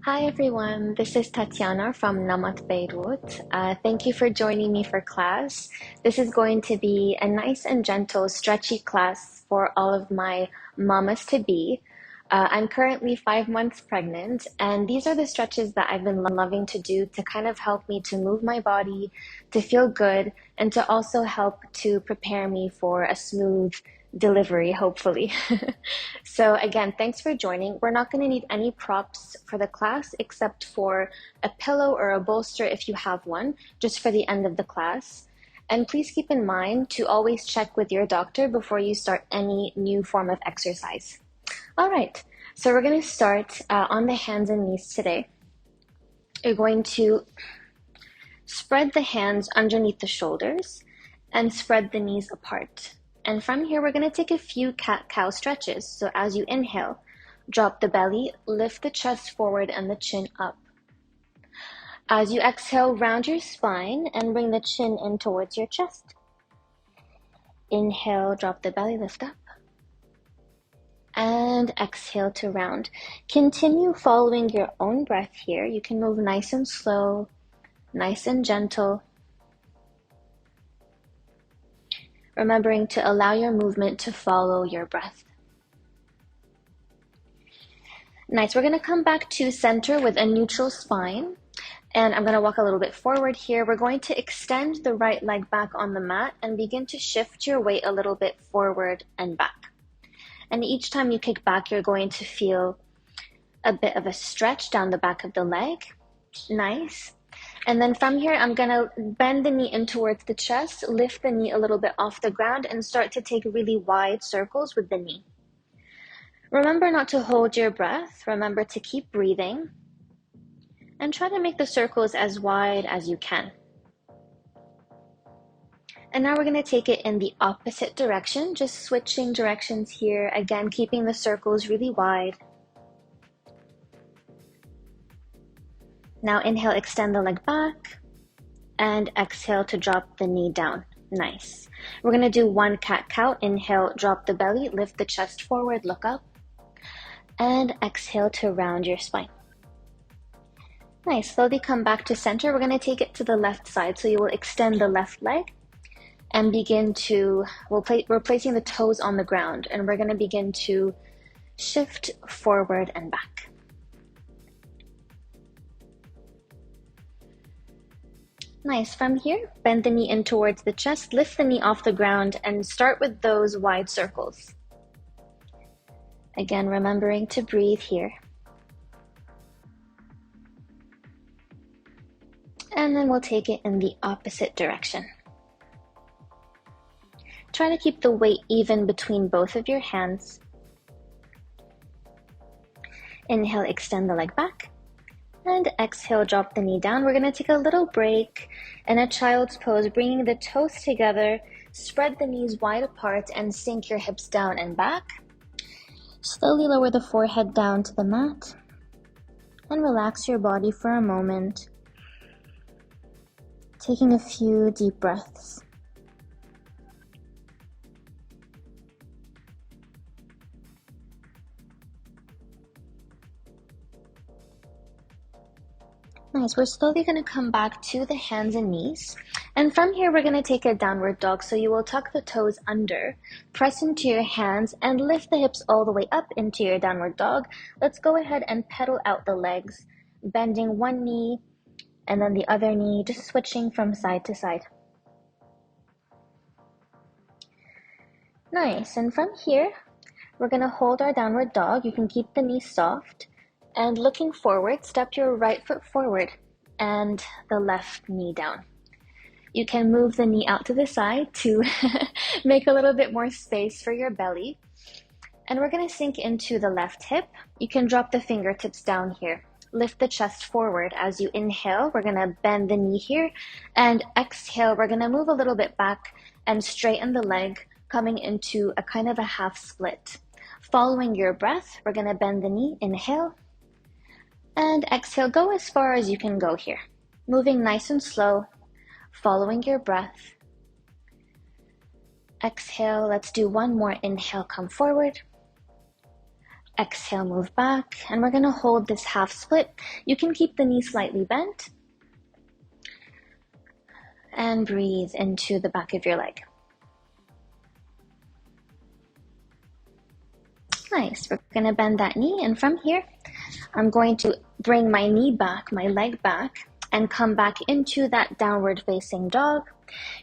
Hi everyone, this is Tatiana from Namat Beirut. Thank you for joining me for class. This is going to be a nice and gentle, stretchy class for all of my mamas to be. I'm currently 5 months pregnant, and these are the stretches that I've been loving to do to kind of help me to move my body, to feel good, and to also help to prepare me for a smooth delivery, hopefully. So again, thanks for joining. We're not going to need any props for the class except for a pillow or a bolster if you have one, just for the end of the class. And please keep in mind to always check with your doctor before you start any new form of exercise. All right, so we're going to start on the hands and knees today. You're going to spread the hands underneath the shoulders and spread the knees apart. And from here, we're going to take a few cat-cow stretches. So as you inhale, drop the belly, lift the chest forward and the chin up. As you exhale, round your spine and bring the chin in towards your chest. Inhale, drop the belly, lift up. And exhale to round. Continue following your own breath here. You can move nice and slow, nice and gentle. Remembering to allow your movement to follow your breath. Nice, we're gonna come back to center with a neutral spine. And I'm gonna walk a little bit forward here. We're going to extend the right leg back on the mat and begin to shift your weight a little bit forward and back. And each time you kick back, you're going to feel a bit of a stretch down the back of the leg. Nice. And then from here, I'm gonna bend the knee in towards the chest, lift the knee a little bit off the ground, and start to take really wide circles with the knee. Remember not to hold your breath. Remember to keep breathing. And try to make the circles as wide as you can. And now we're gonna take it in the opposite direction, just switching directions here. Again, keeping the circles really wide. Now inhale, extend the leg back, and exhale to drop the knee down. Nice. We're going to do one cat-cow. Inhale, drop the belly, lift the chest forward, look up, and exhale to round your spine. Nice. Slowly come back to center. We're going to take it to the left side. So you will extend the left leg and begin to, we're placing the toes on the ground, and we're going to begin to shift forward and back. Nice. From here, bend the knee in towards the chest, lift the knee off the ground, and start with those wide circles. Again, remembering to breathe here. And then we'll take it in the opposite direction. Try to keep the weight even between both of your hands. Inhale, extend the leg back. And exhale, drop the knee down. We're going to take a little break in a child's pose, bringing the toes together, spread the knees wide apart, and sink your hips down and back. Slowly lower the forehead down to the mat and relax your body for a moment, taking a few deep breaths. Nice, we're slowly going to come back to the hands and knees. And from here, we're going to take a downward dog. So you will tuck the toes under, press into your hands, and lift the hips all the way up into your downward dog. Let's go ahead and pedal out the legs, bending one knee and then the other knee, just switching from side to side. Nice, and from here, we're going to hold our downward dog. You can keep the knees soft. And looking forward, step your right foot forward and the left knee down. You can move the knee out to the side to make a little bit more space for your belly. And we're going to sink into the left hip. You can drop the fingertips down here. Lift the chest forward. As you inhale, we're going to bend the knee here. And exhale, we're going to move a little bit back and straighten the leg, coming into a kind of a half split. Following your breath, we're going to bend the knee. Inhale. And exhale, go as far as you can go here. Moving nice and slow, following your breath. Exhale, let's do one more. Inhale, come forward. Exhale, move back, and we're gonna hold this half split. You can keep the knee slightly bent, and breathe into the back of your leg. Nice, we're gonna bend that knee, and from here, I'm going to bring my knee back, my leg back, and come back into that downward facing dog.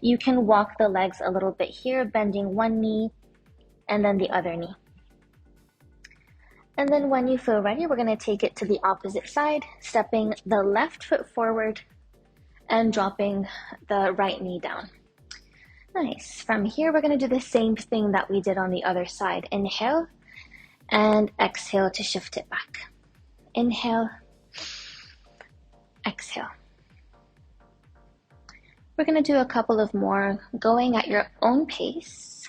You can walk the legs a little bit here, bending one knee and then the other knee. And then when you feel ready, we're gonna take it to the opposite side, stepping the left foot forward and dropping the right knee down. Nice. From here, we're gonna do the same thing that we did on the other side. Inhale and exhale to shift it back. Inhale, exhale. We're gonna do a couple of more, going at your own pace.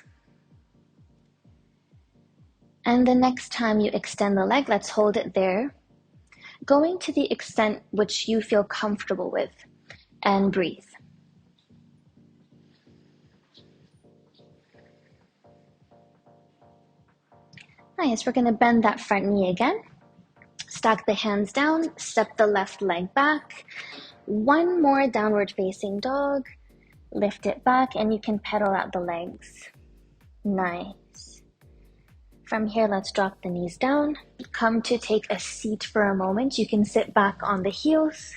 And the next time you extend the leg, let's hold it there, going to the extent which you feel comfortable with, and breathe. Nice, we're gonna bend that front knee again. Stack the hands down, step the left leg back. One more downward facing dog. Lift it back and you can pedal out the legs. Nice. From here, let's drop the knees down. Come to take a seat for a moment. You can sit back on the heels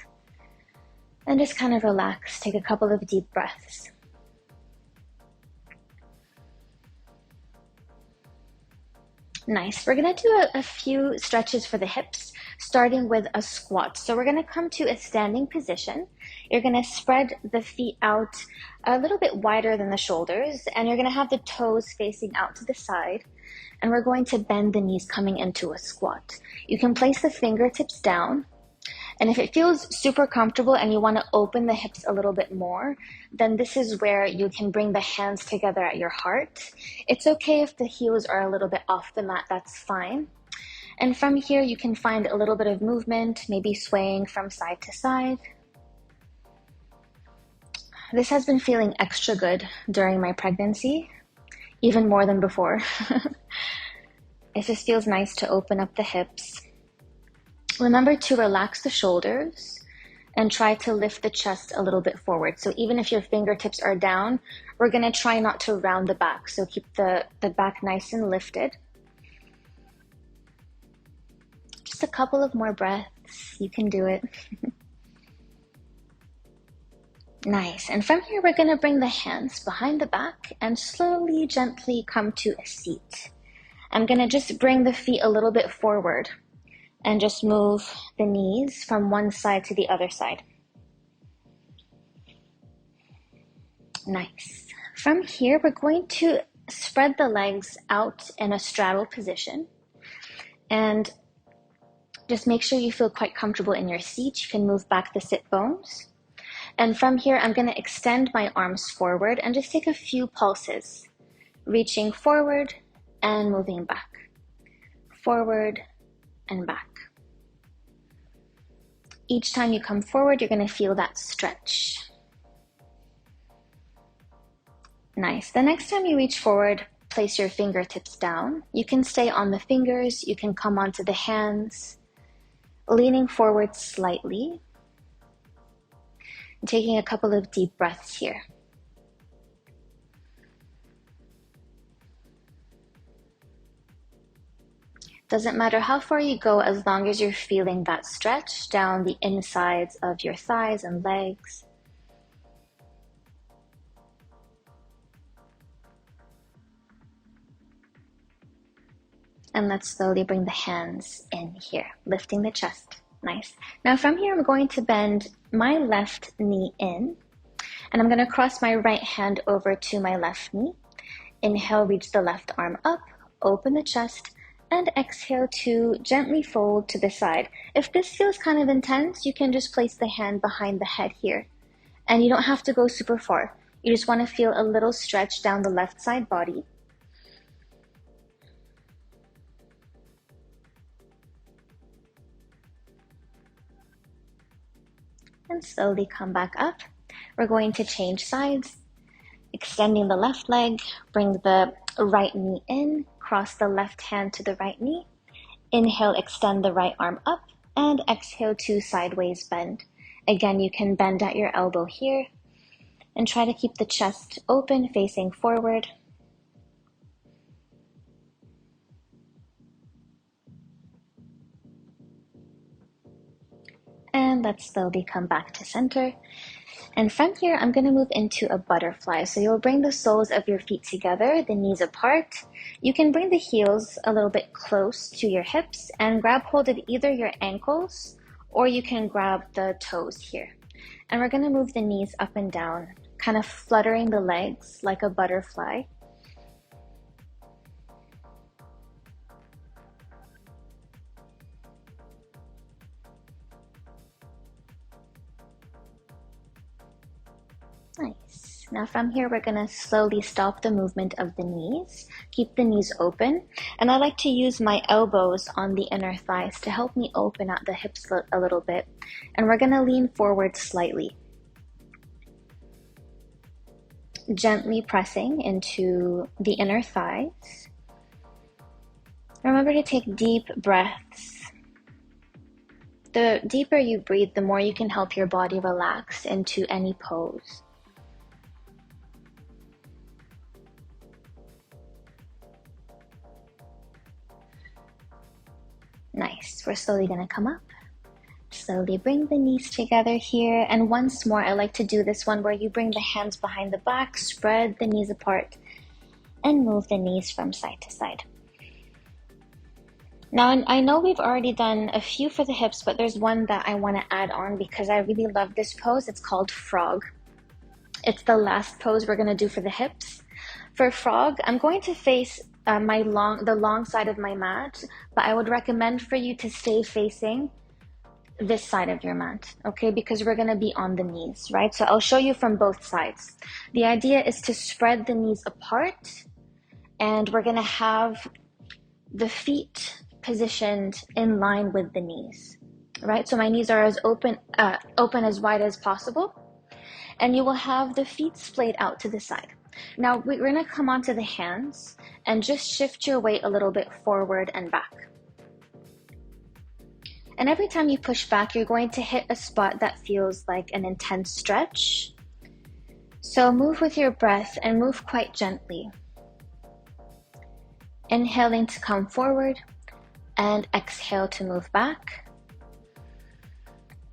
and just kind of relax. Take a couple of deep breaths. Nice. We're gonna do a few stretches for the hips, starting with a squat. So we're gonna come to a standing position. You're gonna spread the feet out a little bit wider than the shoulders, and you're gonna have the toes facing out to the side, and we're going to bend the knees coming into a squat. You can place the fingertips down, and if it feels super comfortable and you want to open the hips a little bit more, then this is where you can bring the hands together at your heart. It's okay if the heels are a little bit off the mat, that's fine. And from here, you can find a little bit of movement, maybe swaying from side to side. This has been feeling extra good during my pregnancy, even more than before. It just feels nice to open up the hips. Remember to relax the shoulders and try to lift the chest a little bit forward. So even if your fingertips are down, we're gonna try not to round the back. So keep the back nice and lifted. Just a couple of more breaths. You can do it. Nice. And from here, we're gonna bring the hands behind the back and slowly, gently come to a seat. I'm gonna just bring the feet a little bit forward and just move the knees from one side to the other side. Nice. From here, we're going to spread the legs out in a straddle position and just make sure you feel quite comfortable in your seat. You can move back the sit bones. And from here, I'm gonna extend my arms forward and just take a few pulses, reaching forward and moving back, forward and back. Each time you come forward, you're gonna feel that stretch. Nice. The next time you reach forward, place your fingertips down. You can stay on the fingers, you can come onto the hands, leaning forward slightly. And taking a couple of deep breaths here. Doesn't matter how far you go as long as you're feeling that stretch down the insides of your thighs and legs. And let's slowly bring the hands in here, lifting the chest. Nice. Now from here, I'm going to bend my left knee in, and I'm going to cross my right hand over to my left knee. Inhale, reach the left arm up, open the chest, and exhale to gently fold to the side. If this feels kind of intense, you can just place the hand behind the head here. And you don't have to go super far. You just want to feel a little stretch down the left side body. And slowly come back up. We're going to change sides. Extending the left leg, bring the right knee in, cross the left hand to the right knee. Inhale, extend the right arm up, and exhale to sideways bend. Again, you can bend at your elbow here and try to keep the chest open, facing forward. And let's slowly come back to center. And from here, I'm going to move into a butterfly. So you'll bring the soles of your feet together, the knees apart. You can bring the heels a little bit close to your hips and grab hold of either your ankles, or you can grab the toes here. And we're going to move the knees up and down, kind of fluttering the legs like a butterfly. Nice. Now from here, we're going to slowly stop the movement of the knees. Keep the knees open. And I like to use my elbows on the inner thighs to help me open out the hips a little bit. And we're going to lean forward slightly, gently pressing into the inner thighs. Remember to take deep breaths. The deeper you breathe, the more you can help your body relax into any pose. Nice. We're slowly going to come up. Slowly bring the knees together here. And once more, I like to do this one where you bring the hands behind the back, spread the knees apart, and move the knees from side to side. Now, I know we've already done a few for the hips, but there's one that I want to add on because I really love this pose. It's called frog. It's the last pose we're going to do for the hips. For frog, I'm going to face the long side of my mat, but I would recommend for you to stay facing this side of your mat, okay? Because we're going to be on the knees, right? So I'll show you from both sides. The idea is to spread the knees apart, and we're going to have the feet positioned in line with the knees, right? So my knees are as open as wide as possible, and you will have the feet splayed out to the side. Now we're going to come onto the hands and just shift your weight a little bit forward and back. And every time you push back, you're going to hit a spot that feels like an intense stretch. So move with your breath and move quite gently. Inhaling to come forward and exhale to move back.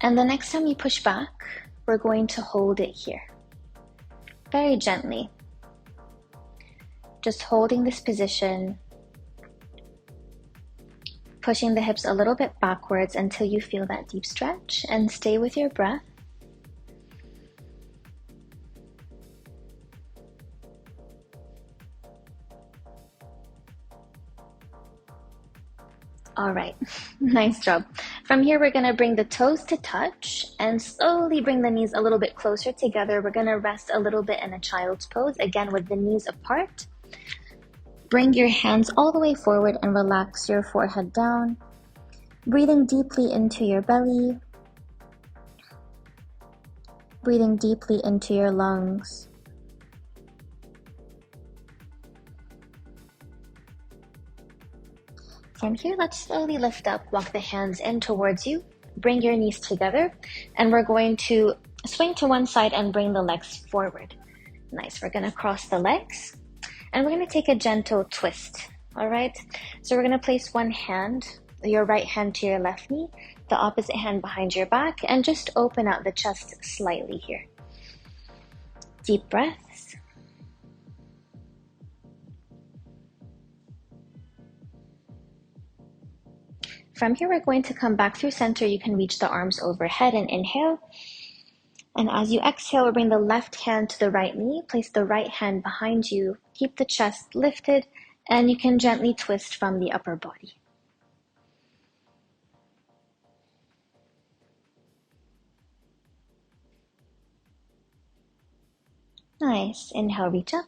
And the next time you push back, we're going to hold it here. Very gently. Just holding this position, pushing the hips a little bit backwards until you feel that deep stretch, and stay with your breath. All right, nice job. From here, we're gonna bring the toes to touch and slowly bring the knees a little bit closer together. We're gonna rest a little bit in a child's pose, again with the knees apart. Bring your hands all the way forward and relax your forehead down. Breathing deeply into your belly. Breathing deeply into your lungs. From here, let's slowly lift up, walk the hands in towards you. Bring your knees together, and we're going to swing to one side and bring the legs forward. Nice, we're gonna cross the legs. And we're going to take a gentle twist, all right? So we're going to place one hand, your right hand to your left knee, the opposite hand behind your back, and just open out the chest slightly here. Deep breaths. From here, we're going to come back through center. You can reach the arms overhead and inhale. And as you exhale, bring the left hand to the right knee, place the right hand behind you, keep the chest lifted, and you can gently twist from the upper body. Nice. Inhale, reach up.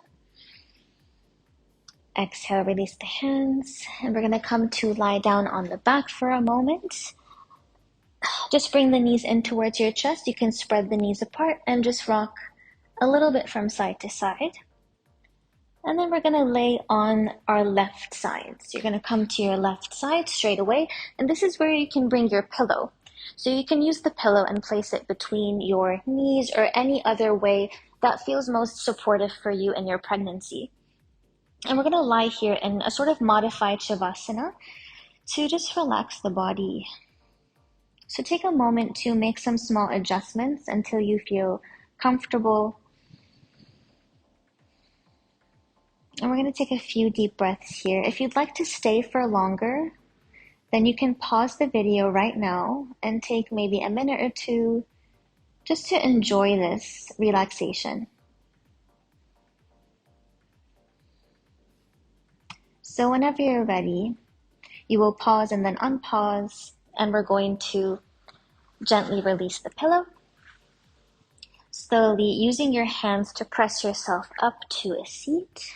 Exhale, release the hands. And we're going to come to lie down on the back for a moment. Just bring the knees in towards your chest. You can spread the knees apart and just rock a little bit from side to side. And then we're going to lay on our left side. So you're going to come to your left side straight away. And this is where you can bring your pillow. So you can use the pillow and place it between your knees or any other way that feels most supportive for you in your pregnancy. And we're going to lie here in a sort of modified Shavasana to just relax the body. So take a moment to make some small adjustments until you feel comfortable. And we're going to take a few deep breaths here. If you'd like to stay for longer, then you can pause the video right now and take maybe a minute or two just to enjoy this relaxation. So whenever you're ready, you will pause and then unpause, and we're going to gently release the pillow. Slowly using your hands to press yourself up to a seat.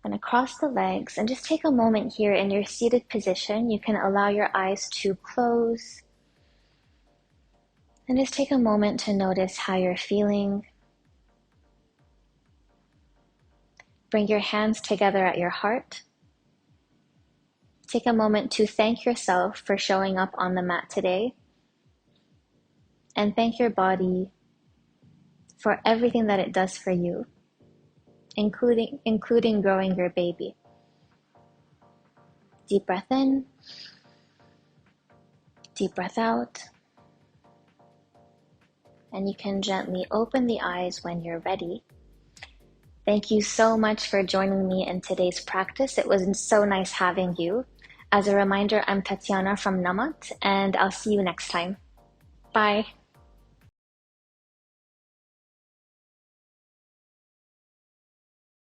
And across the legs, and just take a moment here in your seated position. You can allow your eyes to close. And just take a moment to notice how you're feeling. Bring your hands together at your heart. Take a moment to thank yourself for showing up on the mat today. And thank your body for everything that it does for you, including growing your baby. Deep breath in, deep breath out. And you can gently open the eyes when you're ready. Thank you so much for joining me in today's practice. It was so nice having you. As a reminder, I'm Tatiana from Namat, and I'll see you next time. Bye.